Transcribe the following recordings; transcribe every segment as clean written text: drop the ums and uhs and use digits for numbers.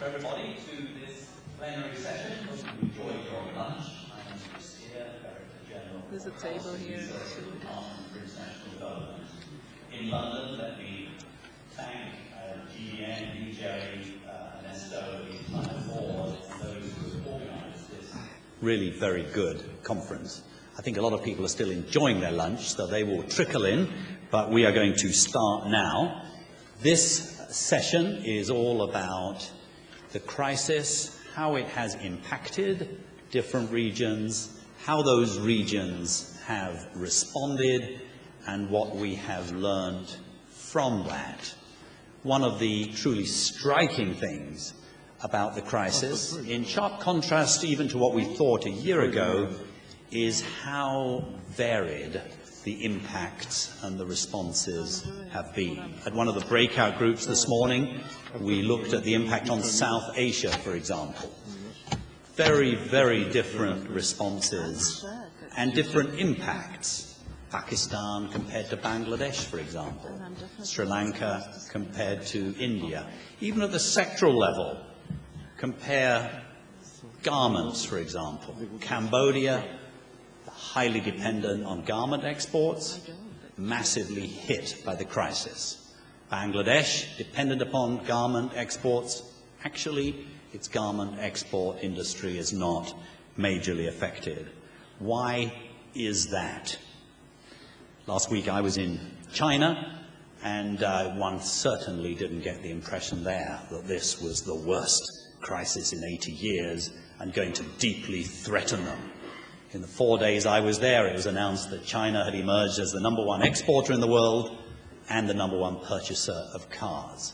everybody to this plenary session. Hope you enjoyed your lunch. I am Chris here, Director General. There's a table here. Department for International Development. In London, let me thank GDN, you, Jerry, Ernesto, the entire board, and those who have organised this really very good conference. I think a lot of people are still enjoying their lunch, so they will trickle in, but we are going to start now. This session is all about the crisis, how it has impacted different regions, how those regions have responded, and what we have learned from that. One of the truly striking things about the crisis, in sharp contrast even to what we thought a year ago, is how varied the impacts and the responses have been. At one of the breakout groups this morning, we looked at the impact on South Asia, for example. Very, very different responses and different impacts. Pakistan compared to Bangladesh, for example. Sri Lanka compared to India. Even at the sectoral level, compare garments, for example. Cambodia, highly dependent on garment exports, massively hit by the crisis. Bangladesh, dependent upon garment exports, actually its garment export industry is not majorly affected. Why is that? Last week I was in China, and one certainly didn't get the impression there that this was the worst crisis in 80 years and going to deeply threaten them. In the 4 days I was there, it was announced that China had emerged as the #1 exporter in the world and the #1 purchaser of cars.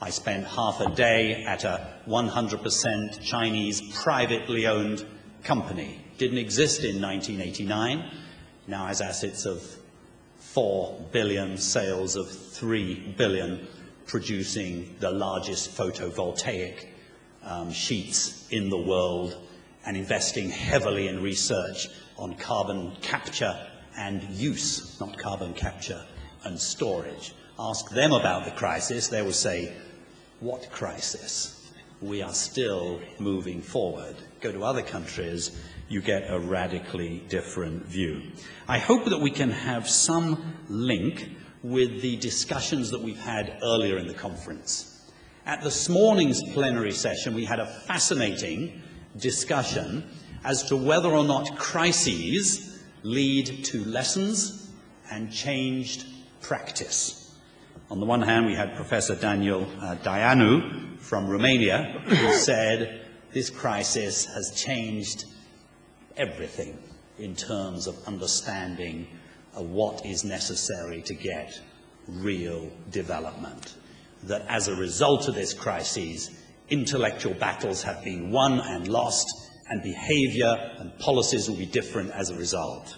I spent half a day at a 100% Chinese privately owned company. Didn't exist in 1989, now has assets of 4 billion, sales of 3 billion, producing the largest photovoltaic sheets in the world, and investing heavily in research on carbon capture and use, not carbon capture and storage. Ask them about the crisis, they will say, what crisis? We are still moving forward. Go to other countries, you get a radically different view. I hope that we can have some link with the discussions that we've had earlier in the conference. At this morning's plenary session, we had a fascinating discussion as to whether or not crises lead to lessons and changed practice. On the one hand, we had Professor Daniel Daianu from Romania, who said this crisis has changed everything in terms of understanding what is necessary to get real development. That as a result of this crisis, intellectual battles have been won and lost, and behaviour and policies will be different as a result.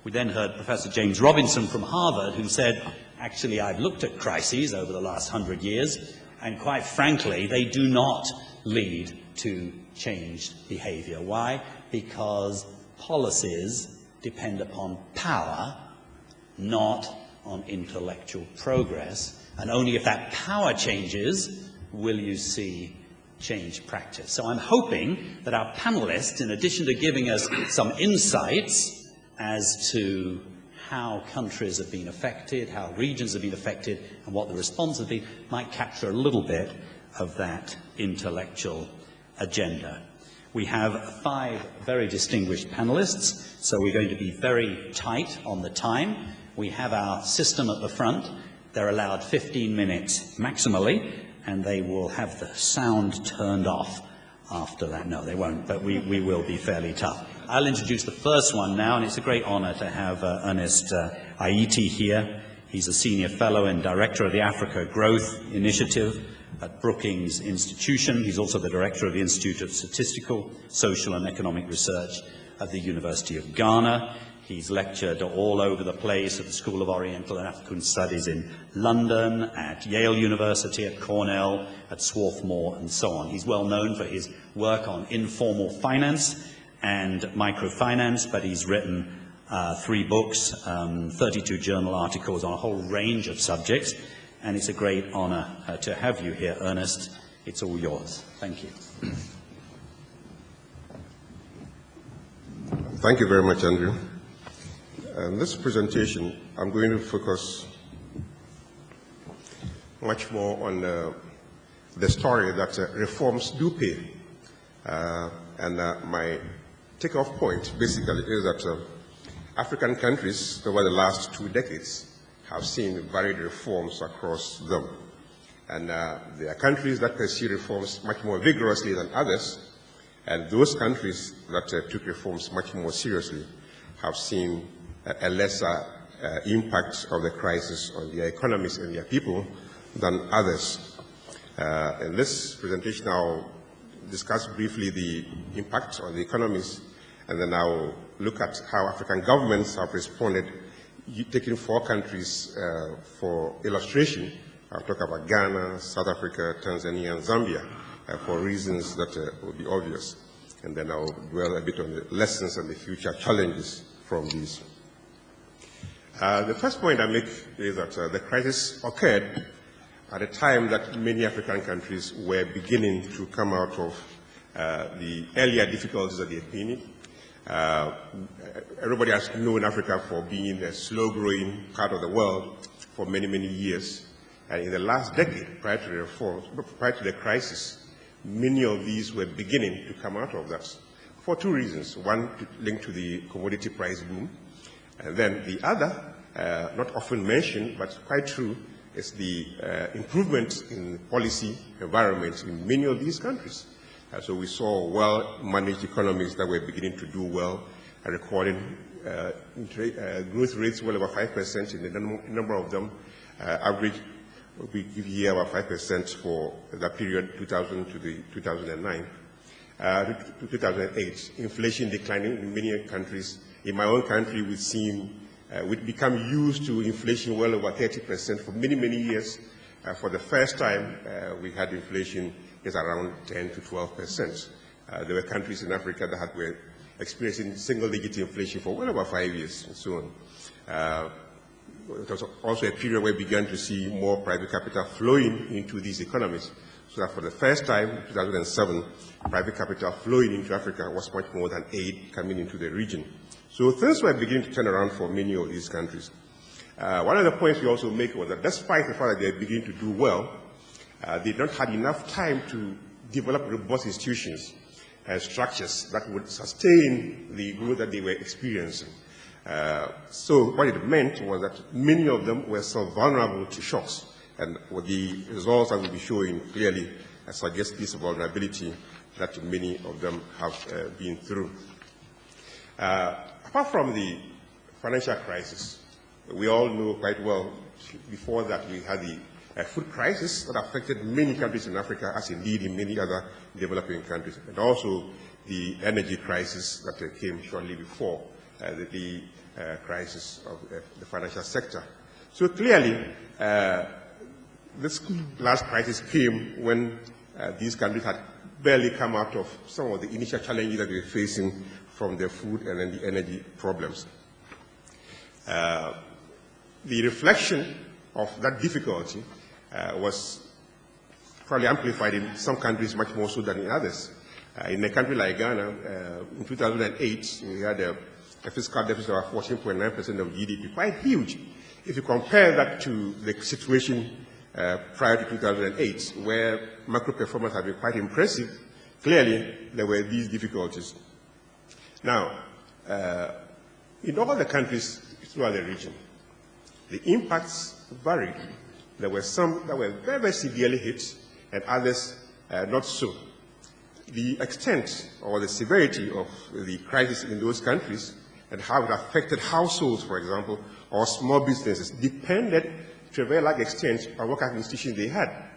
We then heard Professor James Robinson from Harvard, who said, actually, I've looked at crises over the last 100 years, and quite frankly, they do not lead to changed behaviour. Why? Because policies depend upon power, not on intellectual progress, and only if that power changes will you see change practice. So I'm hoping that our panelists, in addition to giving us some insights as to how countries have been affected, how regions have been affected, and what the response has been, might capture a little bit of that intellectual agenda. We have 5 very distinguished panelists, so we're going to be very tight on the time. We have our system at the front. They're allowed 15 minutes maximally, and they will have the sound turned off after that. No, they won't, but we will be fairly tough. I'll introduce the first one now, and it's a great honour to have Ernest Aiti here. He's a senior fellow and director of the Africa Growth Initiative at Brookings Institution. He's also the director of the Institute of Statistical, Social and Economic Research at the University of Ghana. He's lectured all over the place at the School of Oriental and African Studies in London, at Yale University, at Cornell, at Swarthmore, and so on. He's well known for his work on informal finance and microfinance, but he's written 3 books, 32 journal articles on a whole range of subjects, and it's a great honour to have you here, Ernest. it's all yours. Thank you. Thank you very much, Andrew. In this presentation, I'm going to focus much more on the story that reforms do pay. My takeoff point, basically, is that African countries, over the last 2 decades, have seen varied reforms across them. And there are countries that pursue reforms much more vigorously than others, and those countries that took reforms much more seriously have seen a lesser impact of the crisis on their economies and their people than others. In this presentation, I'll discuss briefly the impact on the economies, and then I'll look at how African governments have responded, taking 4 countries for illustration. I'll talk about Ghana, South Africa, Tanzania, and Zambia for reasons that will be obvious. And then I'll dwell a bit on the lessons and the future challenges from these. The first point I make is that the crisis occurred at a time that many African countries were beginning to come out of the earlier difficulties that they've been in. Everybody has known Africa for being a slow-growing part of the world for many, many years. And in the last decade, prior to the reforms, prior to the crisis, many of these were beginning to come out of that for 2 reasons. One, linked to the commodity price boom. And then the other, not often mentioned, but quite true, is the improvement in policy environment in many of these countries. So we saw well-managed economies that were beginning to do well, recording growth rates well over 5% in a number of them. Average, we give here about 5% for that period, 2000 to 2009. To 2008, inflation declining in many countries. In my own country, we've seen we've become used to inflation well over 30% for many, many years. For the first time, we had inflation is around 10 to 12%. There were countries in Africa that were experiencing single-digit inflation for well over 5 years and so on. It was also a period where we began to see more private capital flowing into these economies. So that for the first time, in 2007, private capital flowing into Africa was much more than aid coming into the region. So things were beginning to turn around for many of these countries. One of the points we also make was that despite the fact that they were beginning to do well, they don't have enough time to develop robust institutions and structures that would sustain the growth that they were experiencing. So what it meant was that many of them were so vulnerable to shocks, and with the results that we'll be showing clearly suggest this vulnerability that many of them have been through. Apart from the financial crisis, we all know quite well, before that we had the food crisis that affected many countries in Africa, as indeed in many other developing countries, and also the energy crisis that came shortly before the crisis of the financial sector. So clearly, this last crisis came when these countries had barely come out of some of the initial challenges that they were facing from their food and then the energy problems. The reflection of that difficulty was probably amplified in some countries much more so than in others. In a country like Ghana, in 2008, we had a fiscal deficit of 14.9% of GDP, quite huge. If you compare that to the situation prior to 2008, where macro performance had been quite impressive, clearly there were these difficulties. Now, in all the countries throughout the region, the impacts varied. There were some that were very, very severely hit, and others not so. The extent or the severity of the crisis in those countries and how it affected households, for example, or small businesses depended to a very large extent on what kind of institutions they had.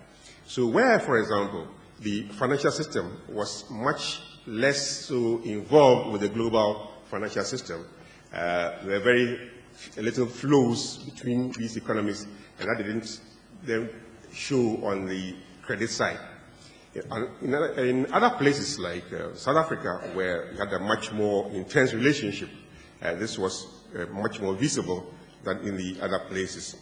So where, for example, the financial system was much less so involved with the global financial system, there were very little flows between these economies, and that didn't then show on the credit side. In other places like South Africa, where you had a much more intense relationship, this was much more visible than in the other places.